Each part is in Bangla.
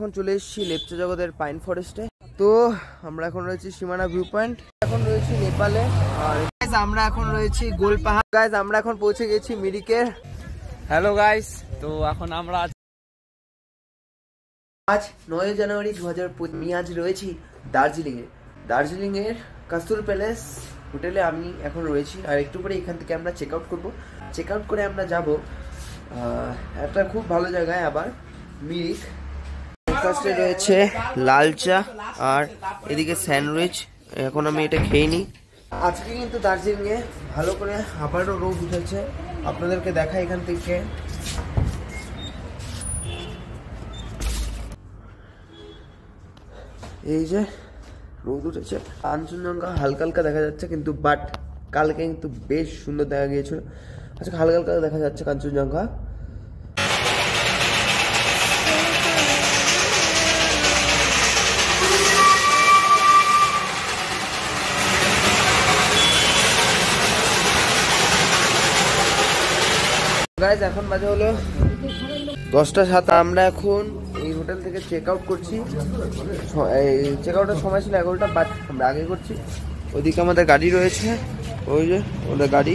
এখন চলে এসেছি লেপচা জগতের পাইন ফরেস্টে। তো আমরা এখন রয়েছি সীমানা ভিউ পয়েন্ট, এখন রয়েছি নেপালে। আর গাইস আমরা এখন রয়েছি গোল পাহাড়। গাইস আমরা এখন পৌঁছে গেছি মিরিকের। হ্যালো গাইস, তো এখন আমরা আজ 9 জানুয়ারি 2025 আজ রয়েছি দার্জিলিং এর কাস্তুর প্যালেস হোটেলে আমি এখন রয়েছি। আর একটু পরে এখান থেকে আমরা চেক আউট করবো। চেক আউট করে আমরা যাব একটা খুব ভালো জায়গায়, আবার মিরিক। ব্রেকফাস্টে রয়েছে লাল চা আর এদিকে স্যান্ডউইচ। এখন আমি এটা খেয়ে নিই। আজকে কিন্তু দার্জিলিংয়ে ভালো করে আবারও রোদ উঠেছে, আপনাদেরকে দেখাই এখান থেকে। এই যে রোদ উঠেছে, কাঞ্চনজঙ্ঘা হালকা হালকা দেখা যাচ্ছে, কিন্তু বাট কালকে কিন্তু বেশ সুন্দর দেখা গিয়েছিল। আজকে হালকা হালকা দেখা যাচ্ছে কাঞ্চনজঙ্ঘা। গাইস এখন বাজে হলো 10টা 7। আমরা এখন এই হোটেল থেকে চেক আউট করছি। চেক আউটের সময় ছিল 11টা, বাট আমরা আগে করছি। ওইদিকে আমাদের গাড়ি রয়েছে, ওই যে ওদের গাড়ি,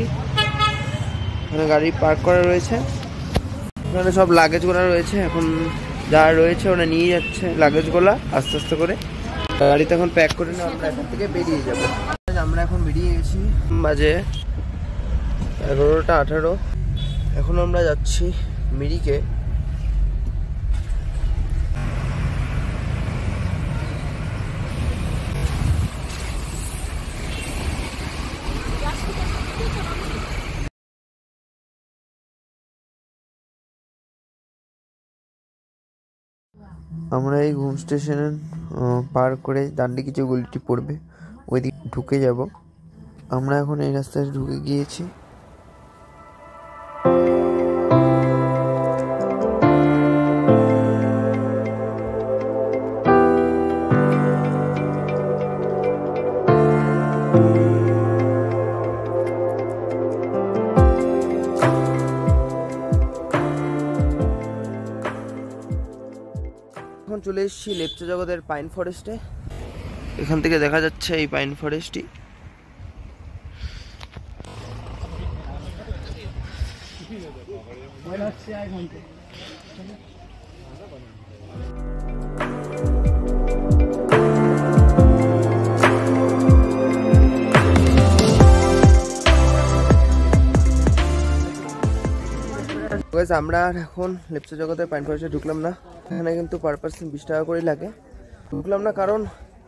ওখানে গাড়ি পার্ক করা রয়েছে। ওখানে সব লাগেজগুলো রয়েছে, এখন যারা রয়েছে ওরা নিয়ে যাচ্ছে লাগেজগুলো আস্তে আস্তে করে। গাড়িতে এখন প্যাক করে নিয়ে আমরা এখান থেকে বেরিয়ে যাব। আমরা এখন বেরিয়ে গেছি, বাজে 11টা 18। এখন আমরা যাচ্ছি মিরিকে। আমরা এই ঘুম স্টেশন পার করে ডানদিকে যে গলিটি পড়বে ওই দিকে ঢুকে যাব। আমরা এখন এই রাস্তায় ঢুকে গিয়েছি। এখন চলে এসেছি লেপচা জগতের পাইন ফরেস্টে। এখান থেকে দেখা যাচ্ছে এই পাইন ফরেস্টটি। আমরা এখন লেপচা জগতের পাইন ফরেস্টে ঢুকলাম না। এখানে কিন্তু পার পার্সন 20 টাকা করে লাগে। ঢুকলাম না কারণ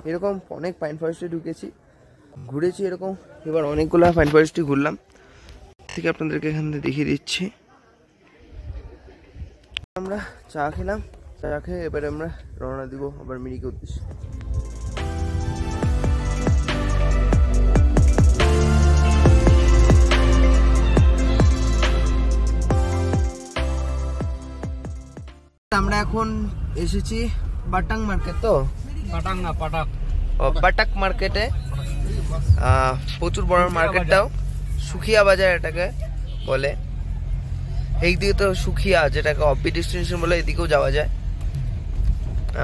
এরকম অনেক পাইন ফরেস্টে ঢুকেছি, ঘুরেছি এরকম, এবার অনেকগুলো পাইন ফরেস্টই ঘুরলাম। ঠিক আপনাদেরকে এখান থেকে দেখিয়ে দিচ্ছি। আমরা চা খেলাম, চা খেয়ে এবারে আমরা রওনা দিব আবার মিরিকের উদ্দেশ্যে। আমরা এখন এসেছি বাটাং মার্কেট। তো পাটাক না পাটাক, বাটাক মার্কেটে প্রচুর বড় মার্কেটটাও, সুখিয়া বাজার এটাকে বলে। এই দিকে তো সুখিয়া, যেটাকে অফবিট ডেস্টিনেশন বলে, এদিকেও যাওয়া যায়।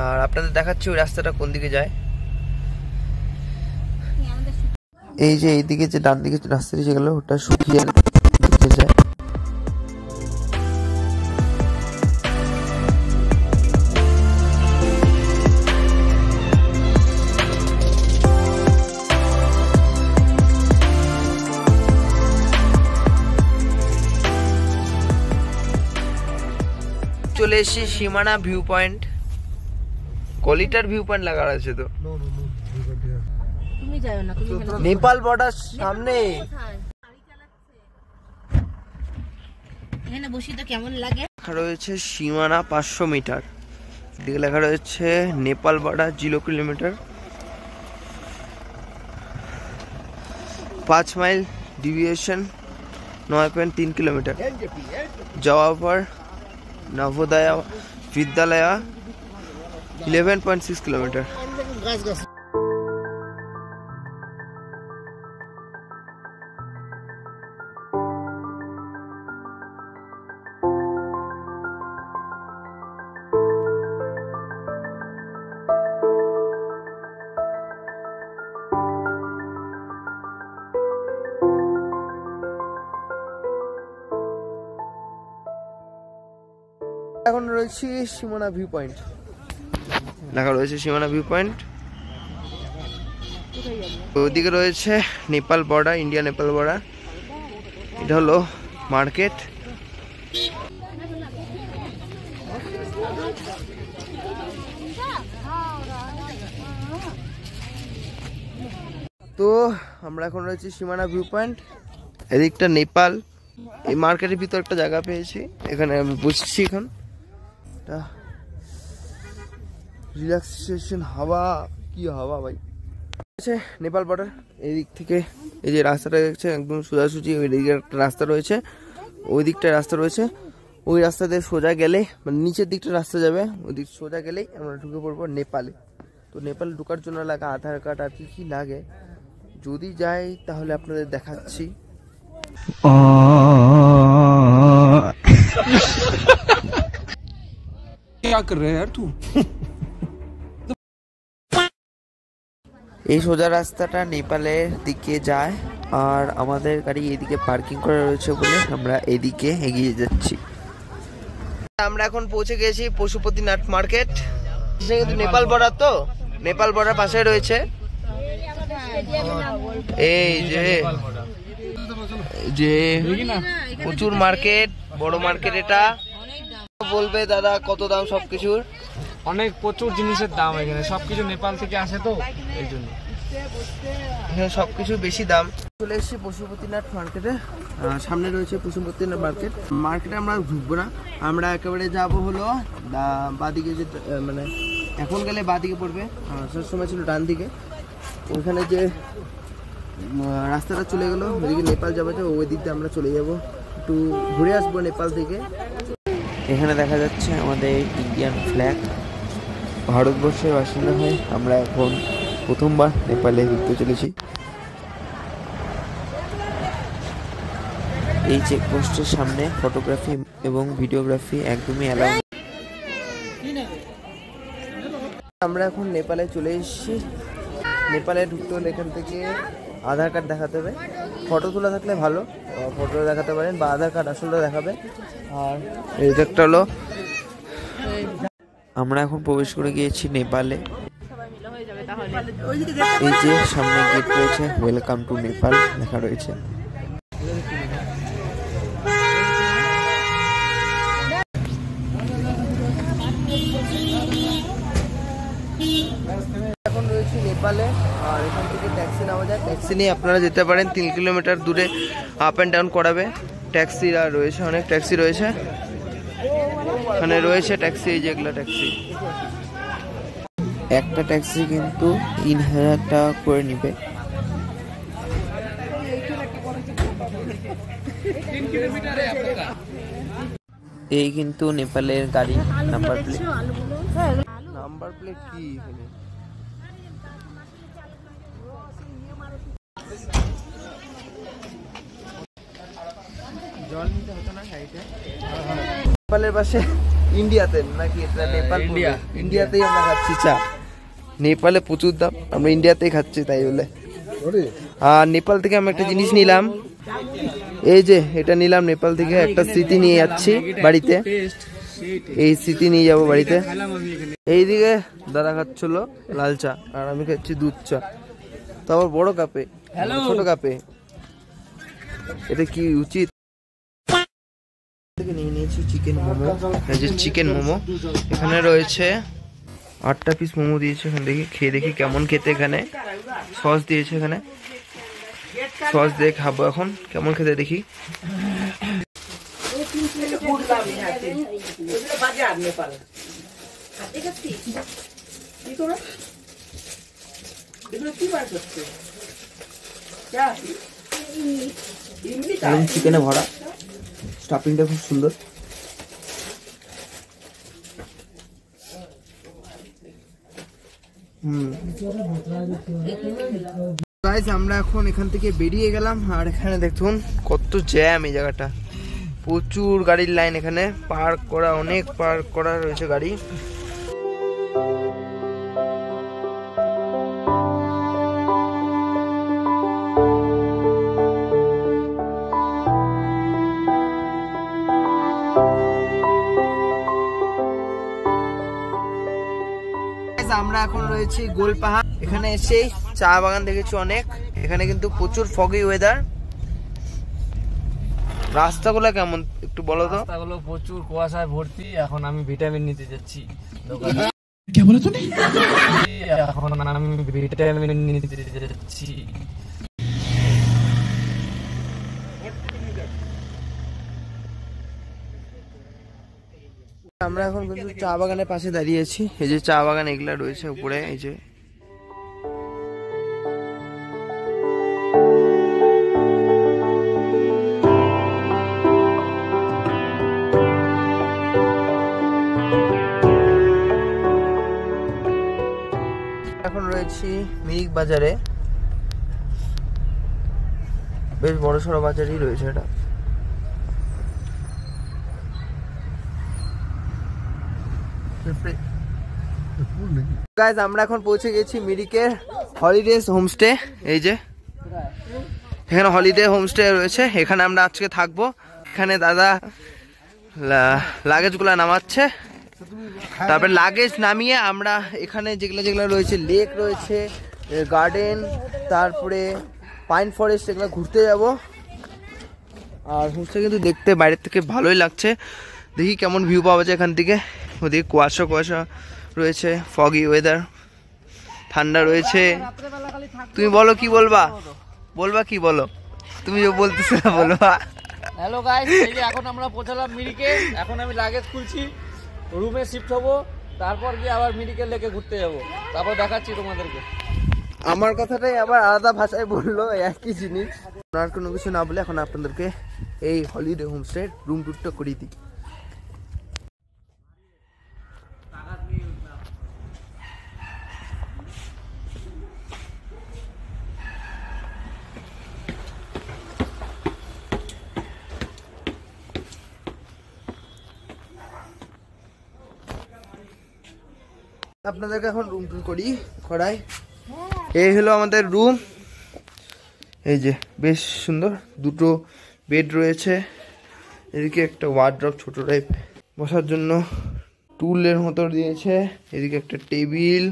আর আপনাদের দেখাচ্ছি ওই রাস্তাটা কোন দিকে যায়। এই যে এইদিকে যে ডান দিকে রাস্তাটি যেগুলো, ওটা সুখিয়ার দিকে যায়। চলে এসেছি সীমানা ভিউ পয়েন্ট। কলিটার ভিউ পয়েন্ট লাগা আছে তো, নেপাল বর্ডার সামনে। এখানে বসি তো কেমন লাগে। লেখা রয়েছে সীমানা 500 মিটার, এদিকে লেখা রয়েছে Nepal border 0 kilometre. 5 mile deviation 9.3 kilometre. যাওয়ার পর নবোদয়া বিদ্যালয়া 11.6 কিলোমিটার। এখন রয়েছি সীমানা ভিউ পয়েন্ট, লেখা রয়েছে সীমানা ভিউ পয়েন্ট। ওইদিকে রয়েছে Nepal border, India Nepal border. এটা হলো মার্কেট। তো আমরা এখন রয়েছি সীমানা ভিউ পয়েন্ট, এদিকটা নেপাল। এই মার্কেটের ভিতর একটা জায়গা পেয়েছি, এখানে আমি বসছি। এখন রিল্যাক্সেশন হাওয়া, কি হাওয়া ভাই। আছে নেপাল বর্ডার। এই দিক থেকে এই যে রাস্তাটা দেখছে একদম সোজাসুজি, ওই দিকে একটা রাস্তা রয়েছে, ওই দিকটা রাস্তা রয়েছে। ওই রাস্তা দিয়ে সোজা গেলে, মানে নিচের দিকটা রাস্তা যাবে, ওই দিক সোজা গেলেই আমরা ঢুকে পড়বো নেপালে। তো নেপালে ঢোকার জন্য লাগে আধার কার্ড আর কি কি লাগে। যদি যাই তাহলে আপনাদের দেখাচ্ছি। এই সোজা রাস্তাটা নেপালের দিকে যায়, আর আমাদের গাড়ি এদিকে পার্কিং করা রয়েছে বলে আমরা এদিকে এগিয়ে যাচ্ছি। আমরা এখন পৌঁছে গেছি পশুপতিনাথ মার্কেট। কিন্তু নেপাল বর্ডার, তো নেপাল বর্ডার পাশে রয়েছে। এই যে প্রচুর মার্কেট, বড় মার্কেট। এটা বলবে দাদা কত দাম সবকিছুর? অনেক প্রচুর জিনিসের দাম এখানে, সবকিছু নেপাল থেকে আসে তো এই জন্য এখানে সবকিছু বেশি দাম। চলে এসেছি পশুপতিনাথ মার্কেটে, সামনে রয়েছে পশুপতিনাথ মার্কেট। মার্কেটে আমরা ঢুকবো না, আমরা একেবারে যাবো হলো বাদিকে, যে মানে এখন গেলে বাদিকে পড়বে, আসার সময় ছিল ডান দিকে। ওইখানে যে রাস্তাটা চলে গেলো, ওইদিকে নেপাল যাবো, ওই দিক দিয়ে আমরা চলে যাব, একটু ঘুরে আসবো নেপাল থেকে। এখানে দেখা যাচ্ছে আমাদের ইন্ডিয়ান ফ্ল্যাগ। ভারতবর্ষের বাসিন্দা হয়ে আমরা এখন প্রথমবার নেপালে ঘুরতে চলেছি। এই চেকপোস্টের সামনে ফটোগ্রাফি এবং ভিডিওগ্রাফি একদমই অ্যালাউ। আমরা এখন নেপালে চলে এসেছি। নেপালে ঢুকতে হলে এখান থেকে আধার কার্ড দেখাতে হবে, ফটো তোলা থাকলে ভালো, ফটো দেখাতে পারেন, বা আধার কার্ড আসলে দেখাবে। আর এই একটা হলো, আমরা এখন প্রবেশ করে গিয়েছি নেপালে। এই যে সামনে গেট রয়েছে, ওয়েলকাম টু নেপাল লেখা রয়েছে। এখন রয়েছি নেপালে, আর এখান থেকে ট্যাক্সি নেওয়া যায়। ট্যাক্সি নিয়ে আপনারা যেতে পারেন, 3 কিলোমিটার দূরে আপ অ্যান্ড ডাউন করাবে। ট্যাক্সি রয়েছে, অনেক ট্যাক্সি রয়েছে এখানে রয়েছে। ট্যাক্সি, এই যেগুলো ট্যাক্সি, একটা ট্যাক্সি কিন্তু 3000 টাকা করে নিবে। এই কিন্তু নেপালের গাড়ি নাম্বার প্লেট। নাম্বার প্লেট কি এখানে? জল নিতে হতো না সাইডে। নেপালের পাশে ইন্ডিয়াতে নাকি? এটা নেপাল, ইন্ডিয়াতেই আমরা খাচ্ছি চা। নেপালে প্রচুর দাম, আমরা ইন্ডিয়াতেই খাচ্ছি তাই বলে। আর নেপাল থেকে আমি একটা জিনিস নিলাম, এই যে এটা নিলাম নেপাল থেকে, একটা স্মৃতি নিয়ে যাচ্ছি বাড়িতে। এই স্মৃতি নিয়ে যাবো বাড়িতে। এইদিকে দাদা খাচ্ছিল লাল চা, আর আমি খাচ্ছি দুধ চা, তো আবার বড় কাপে, ছোট কাপে। এটা কি উচিত? নিয়ে নিয়েছি চিকেন মোমো। এই যে চিকেন মোমো, এখানে রয়েছে 8টা পিস মোমো দিয়েছে। এখানে দেখি, খেয়ে দেখি কেমন খেতে। এখানে সস দিয়েছে, এখানে সস দিয়ে খাবো এখন, কেমন খেতে দেখি। চিকেনে ভরা, স্টাফিংটা খুব সুন্দর। গাইস আমরা এখন এখান থেকে বেরিয়ে গেলাম, আর এখানে দেখুন কত জ্যাম এই জায়গাটা, প্রচুর গাড়ির লাইন। এখানে পার্ক করা, অনেক পার্ক করা রয়েছে গাড়ি। আমরা এখন রয়েছি গোলপাহাড়। এখানে এসে চা বাগান দেখেছি অনেক। এখানে কিন্তু প্রচুর ফগি ওয়েদার। রাস্তাগুলো কেমন একটু বলো তো? রাস্তাগুলো প্রচুর কুয়াশায় ভর্তি। এখন আমি ভিটামিন নিতে যাচ্ছি দোকানে। কি বলে তুমি? এখন আমি ভিটামিন নিতে যাচ্ছি। আমরা এখন কিন্তু চা বাগানের পাশে দাঁড়িয়েছি। এই যে চা বাগান এগুলা রয়েছে উপরে। এই যে এখন রয়েছি মিরিক বাজারে। বেশ বড় সড়ো বাজারই রয়েছে এটা। গাইস আমরা এখন পৌঁছে গেছি মিরিকের হলিডেজ হোমস্টে। এই যে এখানে হলিডে হোমস্টে রয়েছে, এখানে আমরা আজকে থাকবো। এখানে দাদা লাগেজ গুলা নামাচ্ছে, তারপরে লাগেজ নামিয়ে আমরা এখানে যেগুলো যেগুলো রয়েছে, লেক রয়েছে, গার্ডেন, তারপরে পাইন ফরেস্ট, এগুলো ঘুরতে যাব। আর হোমস্টে কিন্তু দেখতে বাইরের থেকে ভালোই লাগছে। দেখি কেমন ভিউ পাওয়া যায় এখান থেকে। ওদিকে কুয়াশা কুয়াশা রয়েছে, ফগি ওয়েদার, ঠান্ডা রয়েছে। তুমি বলো কি বলবা? বলবা কি বলো? তুমি যে বলতেছো না বলবা। হ্যালো গাইস, এই যে এখন আমরা পৌঁছালাম মিরিকে। এখন আমি লাগেজ খুলছি, রুমে শিফট হবো, তারপর গিয়ে আবার মিরিকের লেকে ঘুরতে যাব। তারপর দেখাচ্ছি তোমাদেরকে। আমার কথাটাই আবার আলাদা ভাষায় বললো, একই জিনিস। আর কোনো কিছু না বলে এখন আপনাদেরকে এই হলিডে হোমস্টে রুম টুরটা করিয়ে দিই। আপনাদেরকে এখন রুম টুর করাই। এই হলো আমাদের রুম। এই যে বেশ সুন্দর, দুটো বেড রয়েছে, এদিকে একটা ওয়ার্ড্রপ ছোট টাইপ বসার জন্য, টুলের মতো দিয়েছে, এদিকে একটা টেবিল,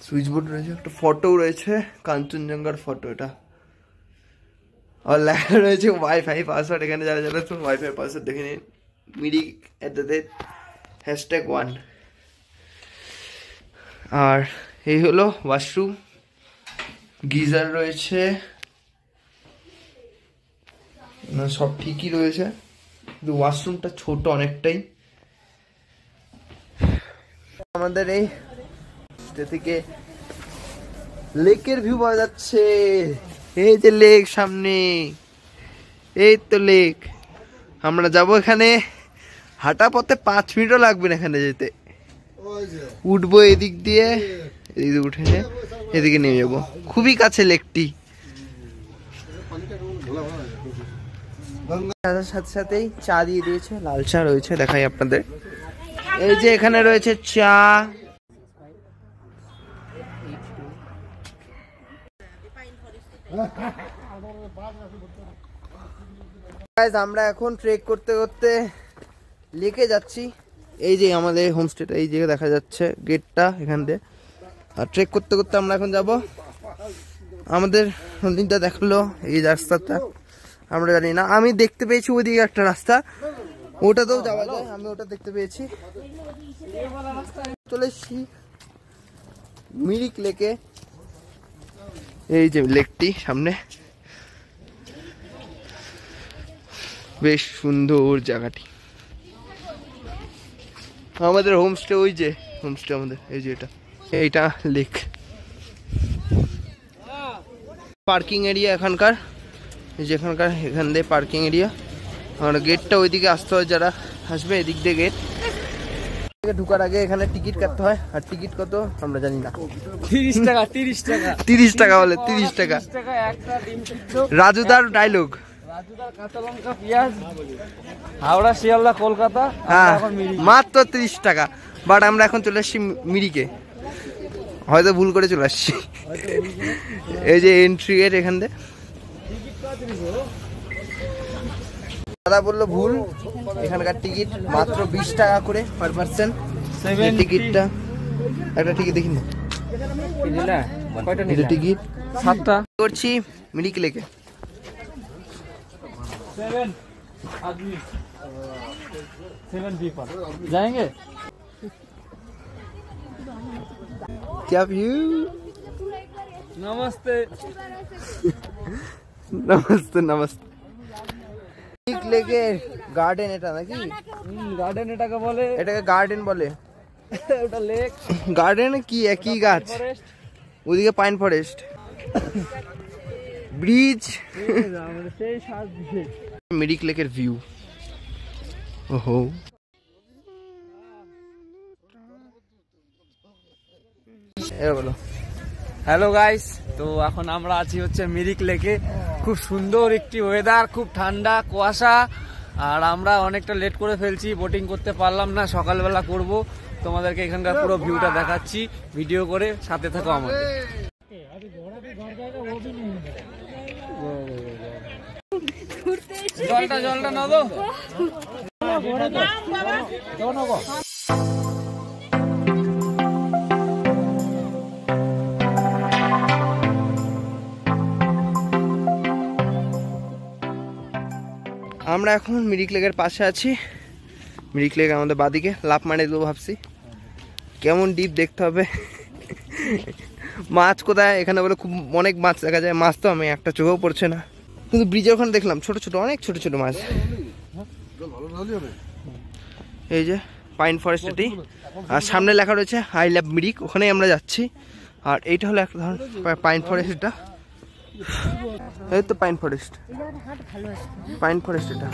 সুইচ বোর্ড রয়েছে, একটা ফটো রয়েছে, কাঞ্চনজঙ্ঘার ফটো এটা। আর লেখা রয়েছে ওয়াইফাই পাসওয়ার্ড। এখানে যারা যারা তো ওয়াইফাই পাসওয়ার্ড দেখে নিন, mirik@#1। আর এই হলো ওয়াশরুম, গিজার রয়েছে, সব ঠিকই রয়েছে, কিন্তু ওয়াশরুমটা ছোট অনেকটাই। আমাদের এই থেকে লেকের ভিউ পাওয়া যাচ্ছে। এই যে লেক সামনে, এই তো লেক। আমরা যাব এখানে, হাঁটা পথে 5 মিনিটও লাগবে না এখানে যেতে। উঠবো এদিক দিয়ে, এদিকে উঠে এদিকে নেমে যাবো, খুবই কাছে লেকটি। সাথে সাথেই চা দিয়ে দিয়েছে, লাল চা রয়েছে, দেখাই আপনাদের। এই যে এখানে রয়েছে চা। আমরা এখন ট্রেক করতে করতে লেকে যাচ্ছি। এই যে আমাদের হোমস্টেটা, এই যে দেখা যাচ্ছে গেটটা এখান দিয়ে। আর ট্রেক করতে করতে আমরা এখন যাব। আমাদের নদীটা দেখলো, এই রাস্তাটা আমরা জানি না, আমি দেখতে পেয়েছি ওইদিকে একটা রাস্তা, ওটাতেও যাওয়া যায়, আমি ওটা দেখতে পেয়েছি। চলে এসছি মিরিক লেকে। এই যে লেকটি সামনে, বেশ সুন্দর জায়গাটি। আমাদের হোমস্টে, ওই যে হোমস্টে আমাদের, এই যে এইটা লেক। পার্কিং এরিয়া এখানকার, এই যে এখান দিয়ে পার্কিং এরিয়া। আর গেটটা ওইদিকে আসতে হয়, যারা আসবে এদিক দিয়ে গেট। ঢুকার আগে এখানে টিকিট কাটতে হয়। আর টিকিট কত আমরা জানি না। 30 টাকা 30 টাকা 30 টাকা বলে, 30 টাকা। একটা ডিম সিদ্ধ, রাজুদার ডায়লগ। রাজুদার কাঁচা লঙ্কা পেঁয়াজ, হাওড়া শিয়ালদা কলকাতা। হ্যাঁ, মাত্র 30 টাকা। বাট আমরা এখন চলে আসছি মিরিকে, হয়তো ভুল করে চলে আসছি। এই যে এন্ট্রি গেট, এখান দিয়ে দাদা বললো ভুল, এখানকার টিকিট মাত্র 20 টাকা করে পার পার্সন টিকিটটা। একটা টিকিট দেখি না, কয়টা এটা টিকিট 7টা করছি মিরিক লেকে। 7 आदमी 7 people जाएंगे। क्या व्यू, नमस्ते নমস্তে নমস্তে। মিরিক লেকের গার্ডেন এটা নাকি? গার্ডেন এটাকে বলে, এটাকে গার্ডেন বলে। ওটা লেক গার্ডেন কি একই গাছ, ফরেস্ট, ওদিকে পাইন ফরেস্ট, ব্রিজ, আমাদের সেই সাজ দিয়ে মিরিক লেকের ভিউ। ওহো বলো। হ্যালো গাইস, তো এখন আমরা আছি হচ্ছে মিরিক লেকে। খুব সুন্দর একটি ওয়েদার, খুব ঠান্ডা কুয়াশা, আর আমরা অনেকটা লেট করে ফেলছি, বোটিং করতে পারলাম না, সকালবেলা করব। তোমাদেরকে এখানকার পুরো ভিউটা দেখাচ্ছি ভিডিও করে, সাথে থাকো আমাদের। জলটা না দো। আমরা এখন মিরিক লেকের পাশে আছি। মিরিক লেক আমাদের বাদিকে, লাফ মারে দেবো ভাবছি। কেমন ডিপ দেখতে হবে। মাছ কোথায় এখানে বলে খুব অনেক মাছ দেখা যায়, মাছ তো আমি একটা চোখেও পড়ছে না, কিন্তু ব্রিজের ওখানে দেখলাম ছোট ছোট অনেক ছোট ছোট মাছ। এই যে পাইন ফরেস্ট এটি, আর সামনে লেখা রয়েছে আই লাভ মিরিক, ওখানেই আমরা যাচ্ছি। আর এইটা হলো একটা ধরনের পাইন ফরেস্ট, এটা এই তো পাইন ফরেস্ট, পাইন ফরেস্ট এটা।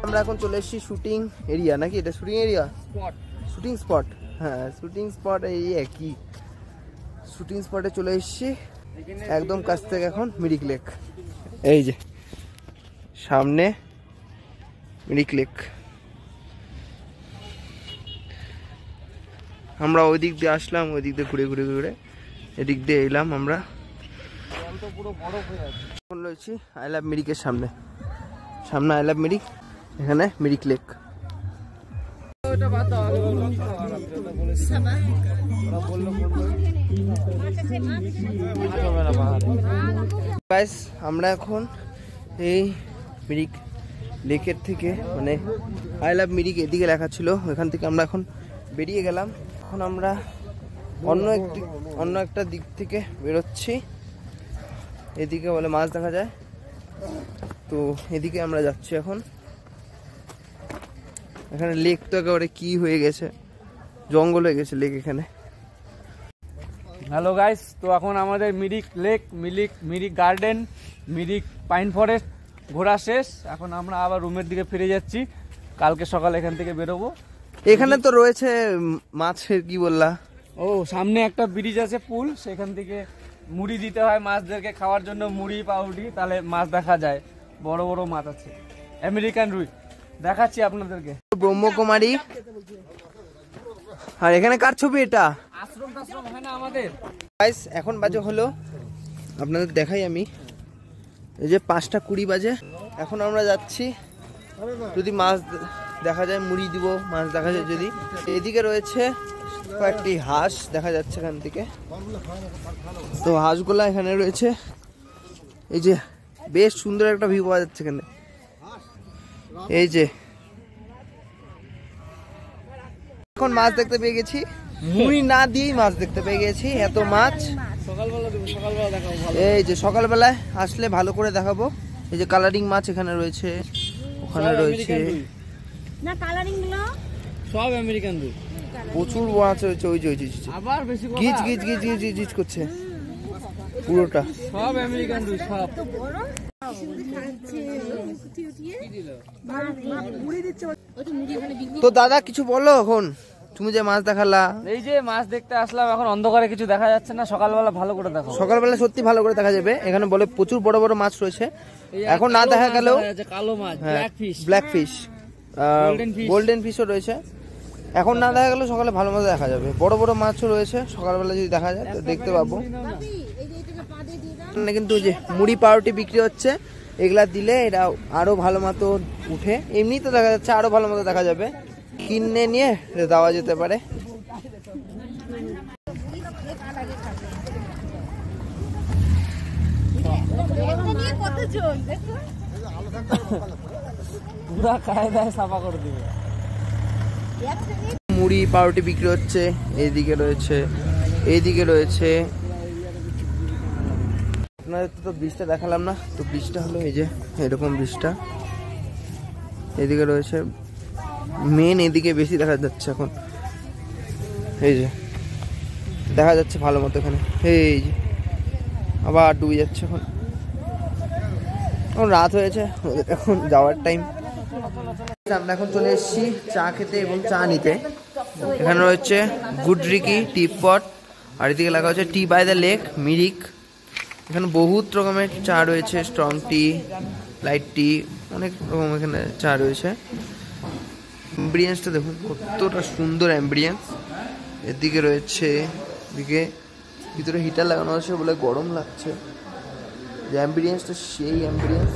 আমরা এখন চলে এসেছি শুটিং এরিয়া, নাকি এটা শুটিং এরিয়া, শুটিং স্পট। হ্যাঁ শুটিং স্পট, এই একই শুটিং স্পটে চলে এসেছি একদম কাছ থেকে। এখন মিরিক লেক, এই যে সামনে মিরিক লেক। আমরা ওই দিক দিয়ে আসলাম, ওই দিক দিয়ে ঘুরে ঘুরে ঘুরে এদিক দিয়ে এলাম আমরা। এখন রয়েছি আই লাভ মিরিকের সামনে, সামনে আই লাভ মিরিক, এখানে মিরিক লেক। আমরা এখন এই মিরিক লেকের থেকে, মানে আই লাভ মিরিক এদিকে লেখা ছিল, ওখান থেকে আমরা এখন বেরিয়ে গেলাম। এখন আমরা অন্য একটা দিক থেকে বেরোচ্ছি, এদিকে বলে মাছ দেখা যায়, তো এদিকে আমরা যাচ্ছি এখন। এখানে লেক তো একেবারে কি হয়ে গেছে, জঙ্গল হয়ে গেছে লেক এখানে। হ্যালো গাইস, তো এখন আমাদের Mirik lake, Mirik garden, Mirik pine forest ঘোরা শেষ। এখন আমরা আবার রুমের দিকে ফিরে যাচ্ছি, কালকে সকালে এখান থেকে বেরোবো। এখানে তো রয়েছে মাছের, কি বললা? ও সামনে একটা ব্রিজ আছে, পুল, সেখান থেকে মুড়ি দিতে হয় মাছদেরকে খাওয়ার জন্য, মুড়ি পাউডি, তাহলে মাছ দেখা যায়। বড় বড় মাছ আছে, আমেরিকান রুই, দেখাচ্ছি আপনাদেরকে। ব্রহ্মকুমারী। আর এখানে কার ছবি এটা? আশ্রম টাশ্রম হয় না আমাদের। গাইস এখন বাজে হলো, আপনাদের দেখাই আমি, এই যে 5:20 বাজে। এখন আমরা যাচ্ছি, যদি মাছ দেখা যায় মুড়ি দিব, মাছ দেখা যায় যদি। এদিকে রয়েছে কয়েকটি হাঁস দেখা যাচ্ছে এখান থেকে, তো হাঁসগুলা এখানে রয়েছে। এই যে বেশ সুন্দর একটা ভিউ পাওয়া যাচ্ছে এখানে। এই যে এখন মাছ দেখতে পেয়ে গেছি, মুড়ি না দিয়েই মাছ দেখতে পেয়ে গেছি, এত মাছ। সকালবেলা দেখাবো ভালো। এই যে সকালবেলায় আসলে ভালো করে দেখাবো। এই যে কালারিং মাছ এখানে রয়েছে, ওখানে রয়েছে না কালারিং গুলো সব আমেরিকান রুই, প্রচুর মাছ রয়েছে। ওই যে আবার বেশি কথা, গিজ গিজ গিজ গিজ গিজ গিজ করছে পুরোটা, সব আমেরিকান রুই সব। তো দাদা কিছু বলো এখন, তুমি যে মাছ দেখালা, এই যে মাছ দেখতে আসলাম, এখন অন্ধকারে কিছু দেখা যাচ্ছে না, সকালবেলা ভালো করে দেখো। সকালবেলা সত্যি ভালো করে দেখা যাবে। এখানে বলে প্রচুর বড় বড় মাছ রয়েছে, এখন না দেখা গেলেও কালো মাছ, ব্ল্যাক ফিশ, গোল্ডেন ফিশও রয়েছে। এখন না দেখা গেলেও সকালে ভালো মতো দেখা যাবে। বড় বড় মাছও রয়েছে, সকালবেলা যদি দেখা যায় তো দেখতে পাবো। কিন্তু যে মুড়ি পাউরুটি বিক্রি হচ্ছে, এগুলা দিলে এরা আরো ভালো মতো উঠে। এমনি তো দেখা যাচ্ছে আরো ভালো মতো দেখা যাবে, কিনে নিয়ে দেওয়া যেতে পারে। পুরা কায়দায় সাফা করে দিবে। মুড়ি পাউরুটি বিক্রি হচ্ছে, এইদিকে রয়েছে, এইদিকে রয়েছে। আপনাদের তো ব্রিজটা দেখালাম না, তো ব্রিজটা হলো এই যে এরকম ব্রিজটা, এদিকে রয়েছে। মেন এদিকে বেশি দেখা যাচ্ছে এখন, এই যে দেখা যাচ্ছে ভালো মতো এখানে। এই যে আবার ডুবে যাচ্ছে এখন, এখন রাত হয়েছে, এখন যাওয়ার টাইম। আমরা এখন চলে এসেছি চা খেতে এবং চা নিতে। এখানে রয়েছে গুডরিকি টি পট, আর এদিকে লাগা হচ্ছে টি বাই দ্য লেক মিরিক। এখানে বহুত রকমের চা রয়েছে, স্ট্রং টি, লাইট টি, অনেক রকম এখানে চা রয়েছে। অ্যাম্বিয়েন্সটা দেখুন কতটা সুন্দর অ্যাম্বিয়েন্স। এদিকে রয়েছে, এদিকে ভিতরে হিটার লাগানো আছে বলে গরম লাগছে। যে অ্যাম্বিয়েন্সটা সেই অ্যাম্বিয়েন্স।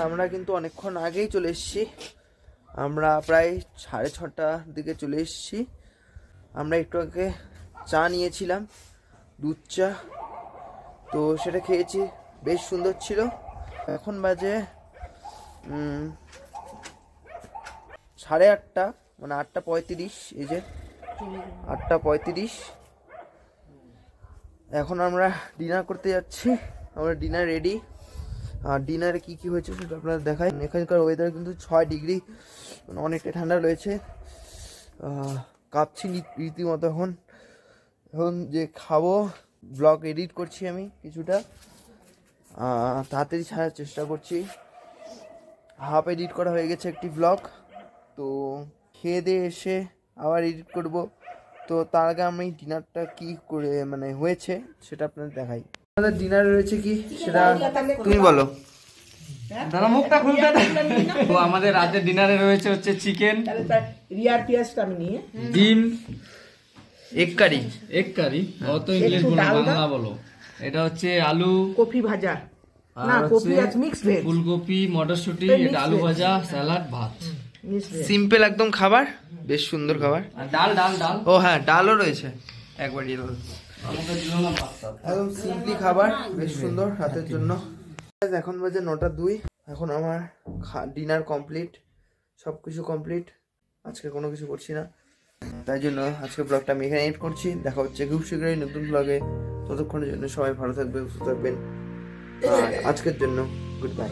আমরা কিন্তু অনেকক্ষণ আগেই চলে এসেছি, আমরা প্রায় 6:30টার দিকে চলে এসেছি। আমরা একটু আগে চা নিয়েছিলাম, দুধ চা, তো সেটা খেয়েছি, বেশ সুন্দর ছিল। এখন বাজে 8:30, মানে 8:35, এই যে 8:35। এখন আমরা ডিনার করতে যাচ্ছি, আমরা ডিনার রেডি। আর ডিনারে কি কি হয়েছে সেটা আপনারা দেখাই। এখানকার ওয়েদার কিন্তু 6 ডিগ্রি, মানে অনেকটা ঠান্ডা রয়েছে। কাঁপছি রীতিমতো। এখন যে খাবো, ব্লগ এডিট করছি আমি কিছুটা, তাড়াতাড়ি ছাড়ার চেষ্টা করছি। হাফ এডিট করা হয়ে গেছে একটি ব্লগ, তো খেয়ে দিয়ে এসে আবার এডিট করব। তো তার আগে আমি ডিনারটা কি করে মানে হয়েছে সেটা আপনাদের দেখাই। আমাদের ডিনারে রয়েছে কি সেটা তুমি বলো। দাদা মুখটা খুলতে তো আমাদের রাতের ডিনারে রয়েছে হচ্ছে চিকেন, রিয়ার পেঁয়াজটা আমি নিয়ে, ডিম, এগ কারি। অত ইংলিশ বলো, বাংলা বলো। এটা হচ্ছে আলু কপি ভাজা, না কপি আজ মিক্স ভেজ, ফুলকপি, মটরশুঁটি, এটা আলু ভাজা, স্যালাড, ভাত। সিম্পল একদম খাবার, বেশ সুন্দর খাবার। আর ডাল। ও হ্যাঁ, ডালও রয়েছে একবার। একদম সিম্পলি খাবার, বেশ সুন্দর রাতের জন্য। এখন বাজে 9:02। এখন আমার ডিনার কমপ্লিট, সবকিছু কমপ্লিট। আজকে কোনো কিছু করছি না, তাই জন্য আজকে ব্লগটা আমি এখানে এড করছি। দেখা হচ্ছে খুব শীঘ্রই নতুন ব্লগে। ততক্ষণের জন্য সবাই ভালো থাকবে, সুস্থ থাকবেন। আর আজকের জন্য গুড বাই।